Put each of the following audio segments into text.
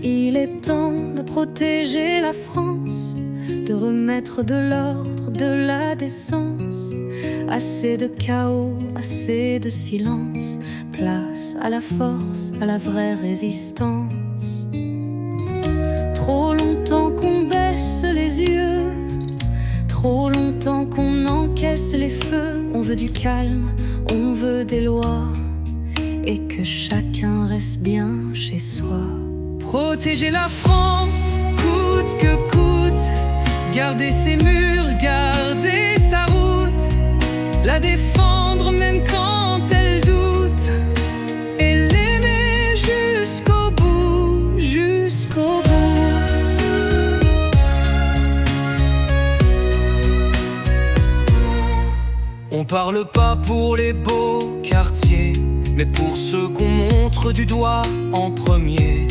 Il est temps de protéger la France, de remettre de l'ordre, de la décence. Assez de chaos, assez de silence, place à la force, à la vraie résistance. Trop longtemps qu'on baisse les yeux, trop longtemps qu'on encaisse les feux. On veut du calme, on veut des lois, et que chacun reste bien chez soi. Protéger la France, coûte que coûte, garder ses murs, garder sa route, la défendre même quand elle doute, et l'aimer jusqu'au bout, jusqu'au bout. On parle pas pour les beaux quartiers, mais pour ceux qu'on montre du doigt en premier.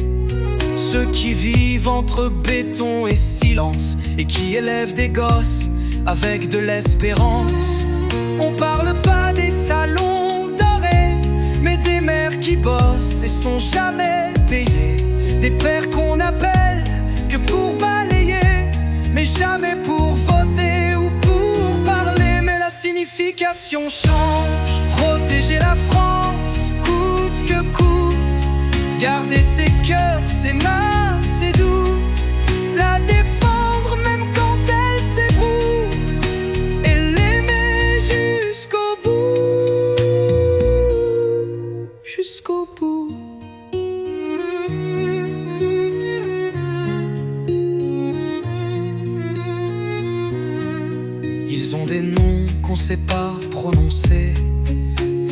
Ceux qui vivent entre béton et silence, et qui élèvent des gosses avec de l'espérance. On parle pas des salons dorés, mais des mères qui bossent et sont jamais payées. Des pères qu'on appelle que pour balayer, mais jamais pour voter ou pour parler. Mais la signification change. Protéger la France, coûte que coûte, garder ses cœurs, ses mains, ses doutes, la défendre même quand elle s'ébroue, et l'aimer jusqu'au bout, jusqu'au bout. Ils ont des noms qu'on sait pas prononcer,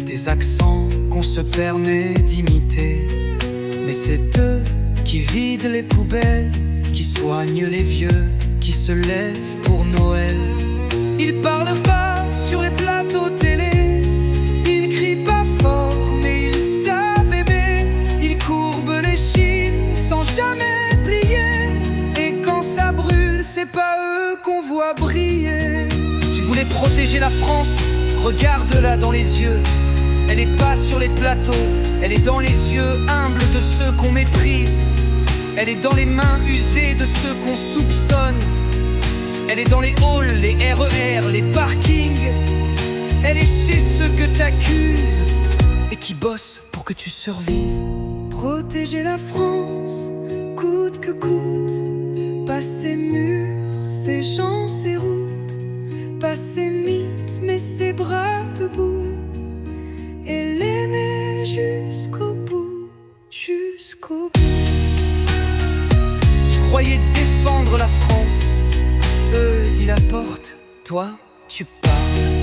des accents qu'on se permet d'imiter. Mais c'est eux qui vident les poubelles, qui soignent les vieux, qui se lèvent pour Noël. Ils parlent pas sur les plateaux télé, ils crient pas fort, mais ils savent aimer. Ils courbent les chines sans jamais plier, et quand ça brûle, c'est pas eux qu'on voit briller. Tu voulais protéger la France, regarde-la dans les yeux. Elle est pas sur les plateaux, elle est dans les yeux humbles de ceux qu'on méprise. Elle est dans les mains usées de ceux qu'on soupçonne. Elle est dans les halls, les RER, les parkings. Elle est chez ceux que t'accuses et qui bossent pour que tu survives. Protéger la France, coûte que coûte, pas ses murs, ses gens, ses routes, pas ses mythes, mais ses bras debout, et l'aimer jusqu'au bout, jusqu'au bout. Tu croyais défendre la France, eux ils la portent, toi tu parles.